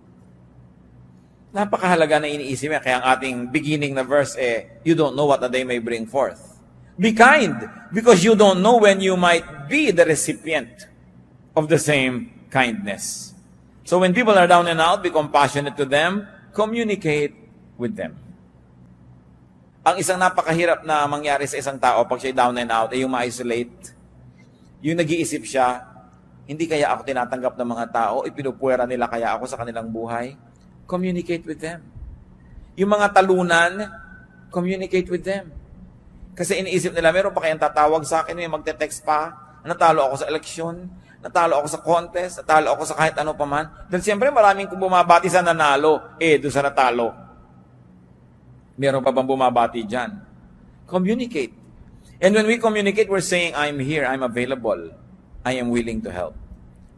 Napakahalaga na iniisip. Kaya ang ating beginning na verse you don't know what the day may bring forth. Be kind, because you don't know when you might be the recipient of the same kindness. So when people are down and out, be compassionate to them, communicate with them. Ang isang napakahirap na mangyari sa isang tao pag siya down and out ay yung ma-isolate. Yung nag-iisip siya, hindi kaya ako tinatanggap ng mga tao, ipinupuwera nila kaya ako sa kanilang buhay. Communicate with them. Yung mga talunan, communicate with them. Kasi iniisip nila, meron pa kayang tatawag sa akin, may magte-text pa, natalo ako sa eleksyon, natalo ako sa contest, natalo ako sa kahit ano pa man. Dahil siyempre maraming kung bumabati sa nanalo, doon sa natalo. Meron pa bang bumabati dyan? Communicate. And when we communicate, we're saying, I'm here, I'm available, I am willing to help.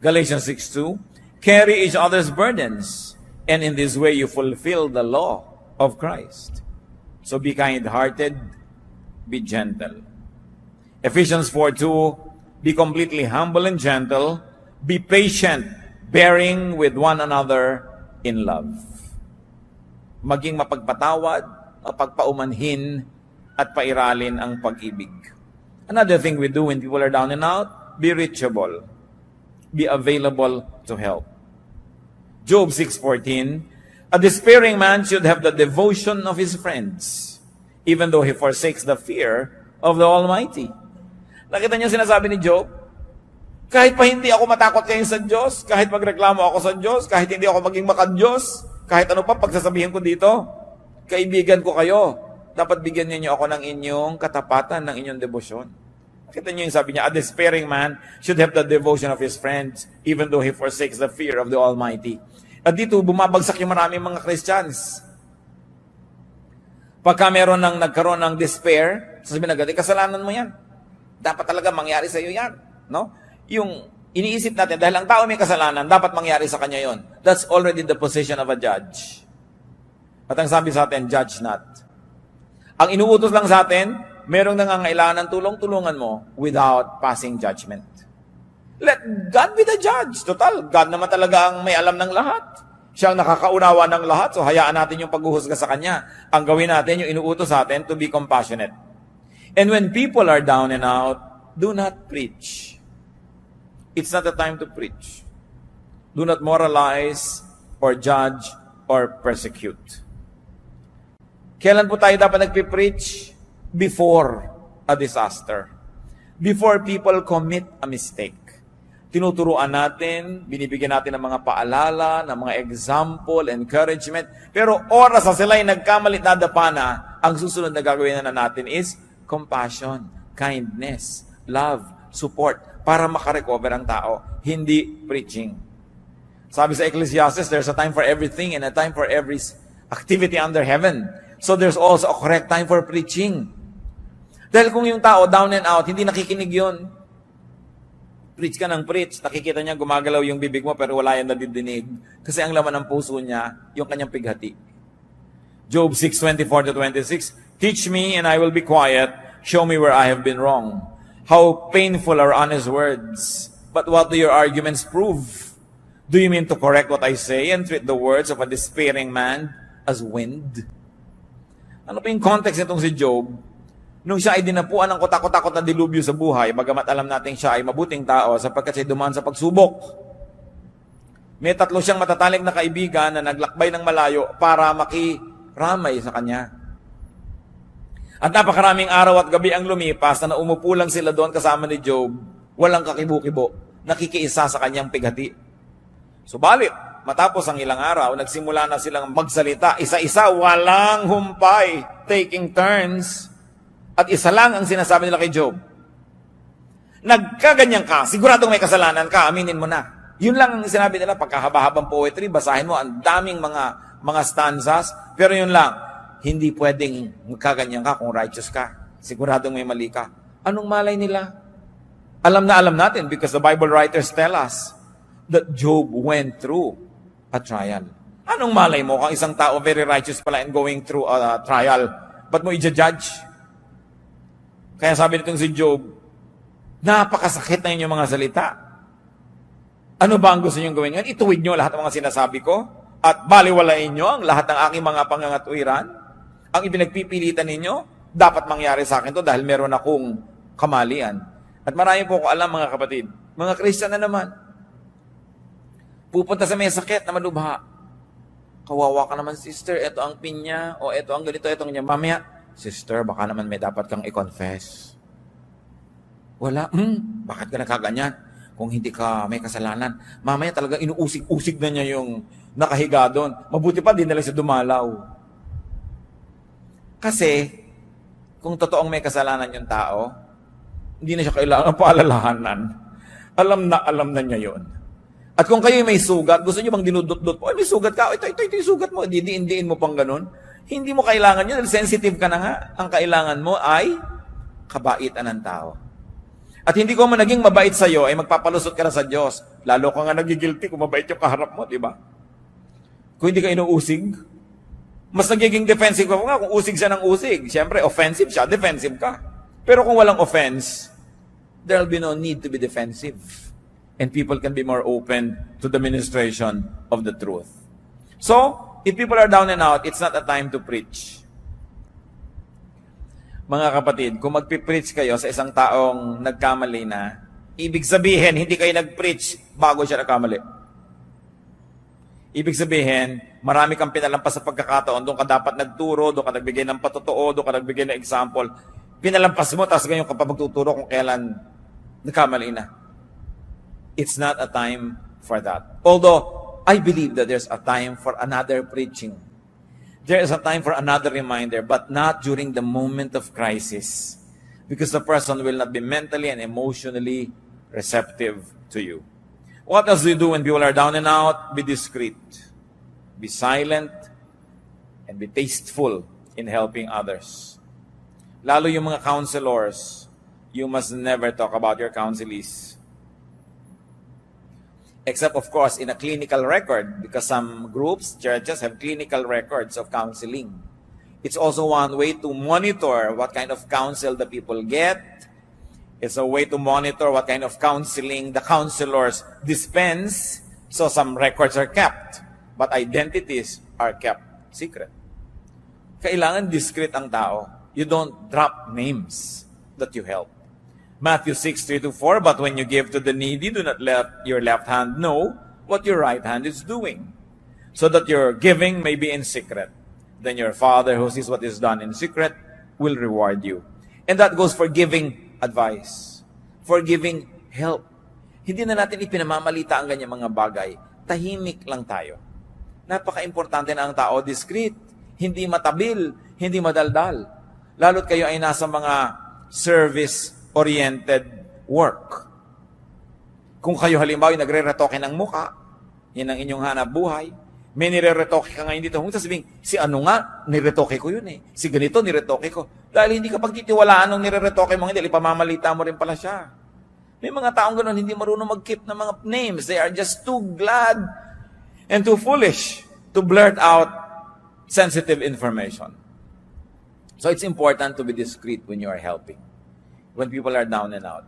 Galatians 6:2, carry each other's burdens, and in this way you fulfill the law of Christ. So be kind-hearted, be gentle. Ephesians 4:2, be completely humble and gentle, be patient, bearing with one another in love. Maging mapagpatawad, mapagpaumanhin, at pairalin ang pag-ibig. Another thing we do when people are down and out, be reachable. Be available to help. Job 6:14, a despairing man should have the devotion of his friends, even though he forsakes the fear of the Almighty. Nakita niyo sinasabi ni Job? Kahit pa hindi ako matakot kayo sa Diyos, kahit magreklamo ako sa Diyos, kahit hindi ako maging makad-Diyos, kahit ano pa pagsasabihin ko dito, kaibigan ko kayo, dapat bigyan niyo ako ng inyong katapatan, ng inyong debosyon. Nakita niyo yung sabi niya, a despairing man should have the devotion of his friends, even though he forsakes the fear of the Almighty. At dito, bumabagsak yung maraming mga Christians. Pagka meron nagkaroon ng despair, sasabihin agad, kasalanan mo yan. Dapat talaga mangyari sa iyo yan. No? Yung iniisip natin, dahil ang tao may kasalanan, dapat mangyari sa kanya yon. That's already the position of a judge. At ang sabi sa atin, judge not. Ang inuutos lang sa atin, merong nangangailangan ng tulong-tulungan mo without passing judgment. Let God be the judge. Total, God naman talaga ang may alam ng lahat. Siya ang nakakaunawa ng lahat, so hayaan natin yung paghuhusga sa Kanya. Ang gawin natin, yung inuutos sa atin, to be compassionate. And when people are down and out, do not preach. It's not the time to preach. Do not moralize or judge or persecute. Kailan po tayo dapat nagpipreach? Before a disaster. Before people commit a mistake. Tinuturuan natin, binibigyan natin ng mga paalala, ng mga example, encouragement. Pero oras na sila'y nagkamalit na dapa na, ang susunod na gagawin na natin is compassion, kindness, love, support, para makarecover ang tao. Hindi preaching. Sabi sa Ecclesiastes, there's a time for everything and a time for every activity under heaven. So there's also a correct time for preaching. Dahil kung yung tao down and out, hindi nakikinig yun. Preach ka ng preach, nakikita niya gumagalaw yung bibig mo pero wala yan nadidinig. Kasi ang laman ng puso niya, yung kanyang pighati. Job 6:24-26, teach me and I will be quiet. Show me where I have been wrong. How painful are honest words. But what do your arguments prove? Do you mean to correct what I say and treat the words of a despairing man as wind? Ano pa yung context nitong si Job? Nung siya ay dinapuan ng kotakot-takot na dilubyo sa buhay, bagamat alam natin siya ay mabuting tao sapagkat siya dumaan sa pagsubok. May 3 siyang matatalik na kaibigan na naglakbay ng malayo para makiramay sa kanya. At napakaraming araw at gabi ang lumipas na umupo lang sila doon kasama ni Job, walang kakibo-kibo, nakikiisa sa kanyang pighati. Subalit, matapos ang ilang araw, nagsimula na silang magsalita, isa-isa, walang humpay, taking turns. At isa lang ang sinasabi nila kay Job. Nagkaganyan ka, siguradong may kasalanan ka, aminin mo na. Yun lang ang sinabi nila, pagkahaba-habang poetry, basahin mo, ang daming mga stanzas, pero yun lang, hindi pwedeng magkaganyan ka kung righteous ka. Siguradong may mali ka. Anong malay nila? Alam na alam natin because the Bible writers tell us that Job went through a trial. Anong malay mo kung isang tao very righteous pala and going through a trial? Ba't mo i-judge? Kaya sabi nitong si Job, napakasakit na inyong mga salita. Ano ba ang gusto niyong gawin ngayon? Ituwid niyo lahat ng mga sinasabi ko at baliwalain niyo ang lahat ng aking mga pangangatuwiran. Ang ipinagpipilitan ninyo, dapat mangyari sa akin to dahil meron akong kamalian. At marami po ko alam mga kapatid, mga Christian na naman, pupunta sa may sakit na malubha. Kawawa ka naman, sister, ito ang pinya, o ito ang ganito, ito ang ganyan. Mamaya, sister, baka naman may dapat kang i-confess. Wala, bakit ka nakaganyan? Kung hindi ka may kasalanan. Mamaya talaga inuusig-usig na niya yung nakahiga doon. Mabuti pa, di na lang siya dumalaw. Kasi, kung totoong may kasalanan yung tao, hindi na siya kailangan paalalahanan. Alam na niya yon. At kung kayo may sugat, gusto niyo bang dinudot-dot po? Ay, may sugat ka. Ito yung sugat mo. Didiin mo pang ganun. Hindi mo kailangan yun. Sensitive ka na nga. Ang kailangan mo ay kabaitan ng tao. At hindi ko man naging mabait sa'yo, ay magpapalusot ka na sa Diyos. Lalo ka nga nagigilty kung mabait yung kaharap mo, di ba? Kung hindi ka inuusig, mas nagiging defensive ka nga kung usig siya ng usig. Siyempre, offensive siya, defensive ka. Pero kung walang offense, there'll be no need to be defensive. And people can be more open to the ministration of the truth. So, if people are down and out, it's not a time to preach. Mga kapatid, kung magpipreach kayo sa isang taong nagkamali na, ibig sabihin, hindi kayo nag-preach bago siya nagkamali. Ibig sabihin, marami kang pinalampas sa pagkakataon, doon ka dapat nagturo, doon ka nagbigay ng patotoo, doon ka nagbigay ng example. Pinalampas mo, tapos ngayon ka pa magtuturo kung kailan nagkamali na. It's not a time for that. Although, I believe that there's a time for another preaching. There is a time for another reminder, but not during the moment of crisis. Because the person will not be mentally and emotionally receptive to you. What else do you do when people are down and out? Be discreet. Be silent. And be tasteful in helping others. Lalo yung mga counselors, you must never talk about your counselees. Except, of course, in a clinical record, because some groups, churches, have clinical records of counseling. It's also one way to monitor what kind of counsel the people get. It's a way to monitor what kind of counseling the counselors dispense. So some records are kept, but identities are kept secret. Kailangan discreet ang tao. You don't drop names that you help. Matthew 6:3-4, but when you give to the needy, do not let your left hand know what your right hand is doing, so that your giving may be in secret. Then your Father who sees what is done in secret will reward you. And that goes for giving advice, for giving help. Hindi na natin ipinamamalita ang ganyang mga bagay. Tahimik lang tayo. Napaka-importante na ang tao, discreet, hindi matabil, hindi madaldal. Lalo't kayo ay nasa mga service-oriented work. Kung kayo halimbawa ay nagre-retoke ng muka, yan ang inyong hanap buhay, may nire-retoke ka ngayon dito, huwag sasabihin, si ano nga, niretoke ko yun eh. Si ganito, niretoke ko. Dahil hindi ka pagtitiwalaan ng nire-retoke mo, hindi, ipamamalita mo rin pala siya. May mga taong ganoon, hindi marunong mag-keep ng mga names. They are just too glad and too foolish to blurt out sensitive information. So it's important to be discreet when you are helping. When people are down and out.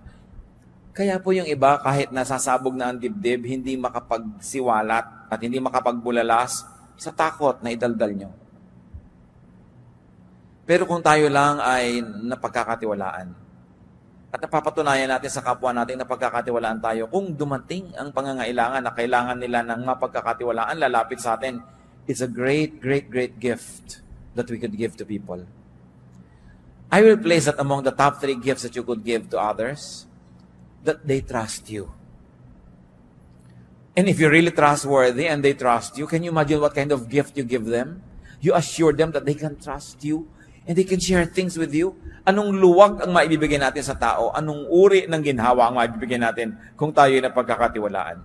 Kaya po yung iba, kahit nasasabog na ang dibdib, hindi makapagsiwalat at hindi makapagbulalas sa takot na idaldal nyo. Pero kung tayo lang ay napagkakatiwalaan at napapatunayan natin sa kapwa natin na pagkakatiwalaan tayo, kung dumating ang pangangailangan na kailangan nila ng mapagkakatiwalaan, lalapit sa atin, it's a great, great, great gift that we could give to people. I will place that among the top 3 gifts that you could give to others, that they trust you. And if you're really trustworthy and they trust you, can you imagine what kind of gift you give them? You assure them that they can trust you and they can share things with you. Anong luwag ang maibibigay natin sa tao? Anong uri ng ginhawa ang maibibigay natin kung tayo ay napagkakatiwalaan?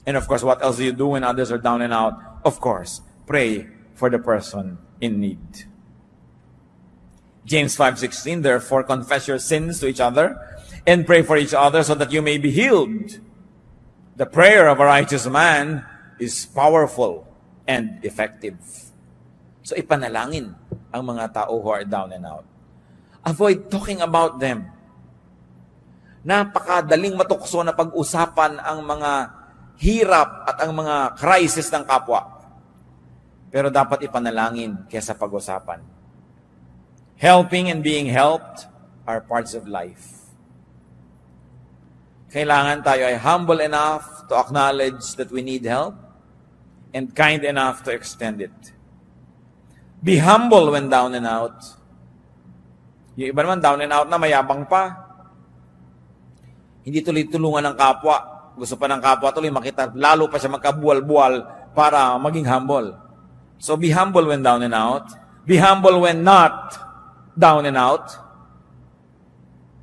And of course, what else do you do when others are down and out? Of course, pray for the person in need. James 5:16, therefore confess your sins to each other and pray for each other so that you may be healed. The prayer of a righteous man is powerful and effective. So ipanalangin ang mga tao who are down and out. Avoid talking about them. Napakadaling matukso na pag-usapan ang mga hirap at ang mga crisis ng kapwa. Pero dapat ipanalangin kaysa pag-usapan. Helping and being helped are parts of life. Kailangan tayo ay humble enough to acknowledge that we need help and kind enough to extend it. Be humble when down and out. Yung iba naman, down and out na, mayabang pa. Hindi tuloy tulungan ng kapwa. Gusto pa ng kapwa tuloy makita, lalo pa siya magkabuwal-buwal para maging humble. So be humble when down and out. Be humble when not down and out.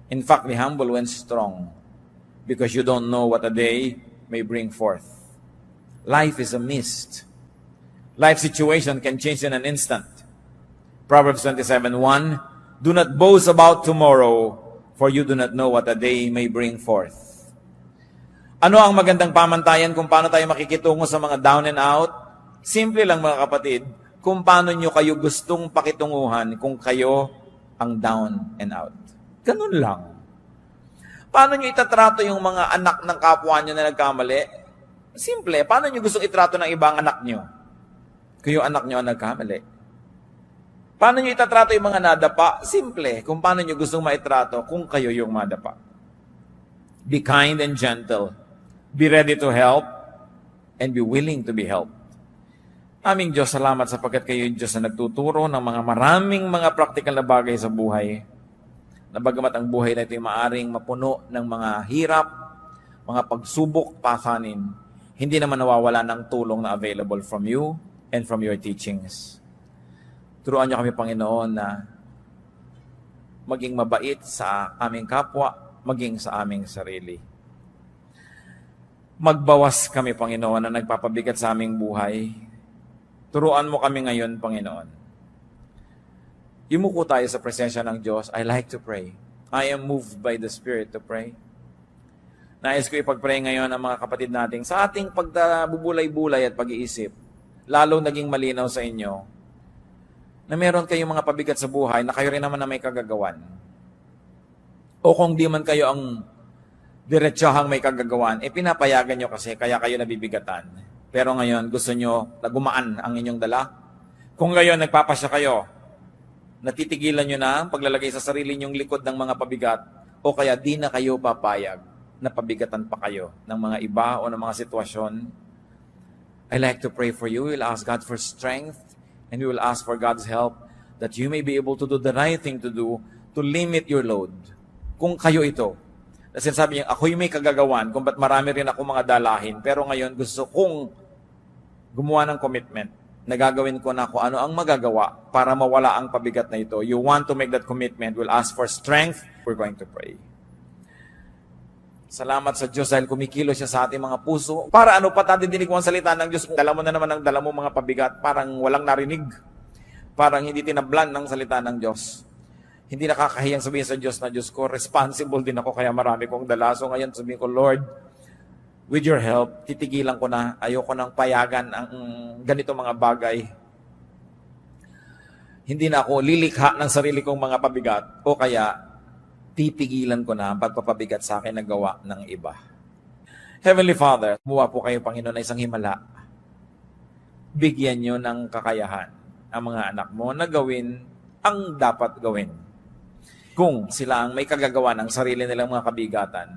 In fact, be humble when strong. because you don't know what a day may bring forth. Life is a mist. Life situation can change in an instant. Proverbs 27:1, do not boast about tomorrow, for you do not know what a day may bring forth. Ano ang magandang pamantayan kung paano tayo makikitungo sa mga down and out? Simple lang mga kapatid, kung paano nyo kayo gustong pakitunguhan kung kayo ang down and out. Ganun lang. Paano nyo itatrato yung mga anak ng kapwa nyo na nagkamali? Simple. Paano nyo gustong itrato ng ibang anak nyo? Kung yung anak nyo ang nagkamali. Paano nyo itatrato yung mga nadapa? Simple. Kung paano nyo gustong maitrato kung kayo yung madapa. Be kind and gentle. Be ready to help and be willing to be helped. Aming Diyos, salamat sapagkat kayo yung Diyos na nagtuturo ng mga maraming mga practical na bagay sa buhay. Na bagamat ang buhay na ito ay maaring mapuno ng mga hirap, mga pagsubok, pasanin, hindi naman nawawala ng tulong na available from you and from your teachings. Turuan niyo kami, Panginoon, na maging mabait sa aming kapwa, maging sa aming sarili. Magbawas kami, Panginoon, na nagpapabigat sa aming buhay. Turuan mo kami ngayon, Panginoon. Yumuko tayo sa presensya ng Diyos. I like to pray. I am moved by the Spirit to pray. Nais ko ipag-pray ngayon ang mga kapatid natin sa ating pagbubulay-bulay at pag-iisip. Lalo naging malinaw sa inyo na meron kayong mga pabigat sa buhay na kayo rin naman na may kagagawan. O kung di man kayo ang diretsahang may kagagawan, pinapayagan nyo kasi kaya kayo nabibigatan. Pero ngayon, gusto nyo na gumaan ang inyong dala? Kung ngayon, nagpapasya kayo, natitigilan nyo na ang paglalagay sa sarili nyong likod ng mga pabigat, o kaya di na kayo papayag na pabigatan pa kayo ng mga iba o ng mga sitwasyon. I like to pray for you. We'll ask God for strength, and we will ask for God's help that you may be able to do the right thing to do to limit your load. Kung kayo ito, kasi sabi niya, ako'y may kagagawan kung ba't marami rin ako mga dalahin. Pero ngayon gusto kong gumawa ng commitment na gagawin ko na kung ano ang magagawa para mawala ang pabigat na ito. You want to make that commitment, we'll ask for strength. We're going to pray. Salamat sa Diyos dahil kumikilo siya sa ating mga puso. Para ano pa dinig mo ang salita ng Diyos? Dala mo na naman ang dala mo mga pabigat. Parang walang narinig. Parang hindi tinablan ng salita ng Diyos. Hindi nakakahiyang sabihin sa Diyos na, Diyos ko, responsible din ako kaya marami kong dala. So ngayon sabihin ko, Lord, with your help, titigilan ko na. Ayoko nang payagan ang ganito mga bagay. Hindi na ako lilikha ng sarili kong mga pabigat o kaya titigilan ko na ang pagpapabigat sa akin na gawa ng iba. Heavenly Father, kumuha po kayo, Panginoon, na isang himala. Bigyan nyo ng kakayahan ang mga anak mo na gawin ang dapat gawin. Kung sila ang may kagagawa ng sarili nilang mga kabigatan,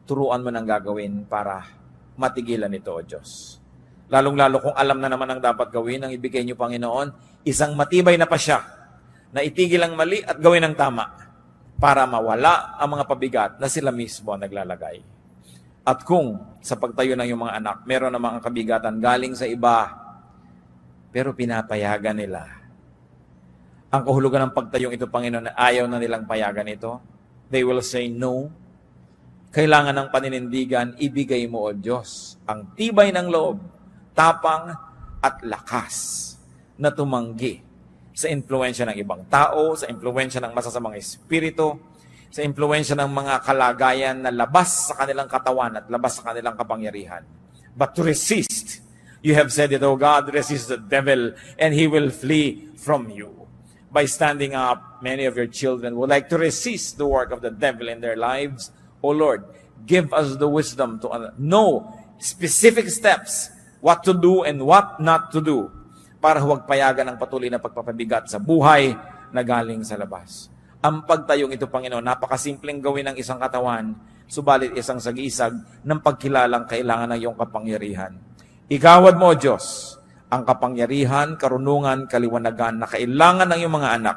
turuan mo ng gagawin para matigilan ito, O Diyos. Lalong-lalo kung alam na naman ang dapat gawin, ang ibigay niyo, Panginoon, isang matibay na pasya na itigil ang mali at gawin ang tama para mawala ang mga pabigat na sila mismo ang naglalagay. At kung sa pagtayo ng iyong mga anak, meron na mga kabigatan galing sa iba, pero pinapayagan nila. Ang kahulugan ng pagtayong ito, Panginoon, na ayaw na nilang payagan ito. They will say no. Kailangan ng paninindigan, ibigay mo, O Diyos, ang tibay ng loob, tapang at lakas na tumanggi sa impluensya ng ibang tao, sa impluensya ng masasamang espiritu, sa impluensya ng mga kalagayan na labas sa kanilang katawan at labas sa kanilang kapangyarihan. But to resist, you have said it, O God, resist the devil and he will flee from you. By standing up, many of your children would like to resist the work of the devil in their lives. O Lord, give us the wisdom to know specific steps, what to do and what not to do, para huwag payagan ang patuloy na pagpapabigat sa buhay na galing sa labas. Ang pagtayong ito, Panginoon, napakasimpleng gawin ng isang katawan, subalit isang sagisag ng pagkilalang kailangan ng iyong kapangyarihan. Igawad mo, Diyos, ang kapangyarihan, karunungan, kaliwanagan na kailangan ng iyong mga anak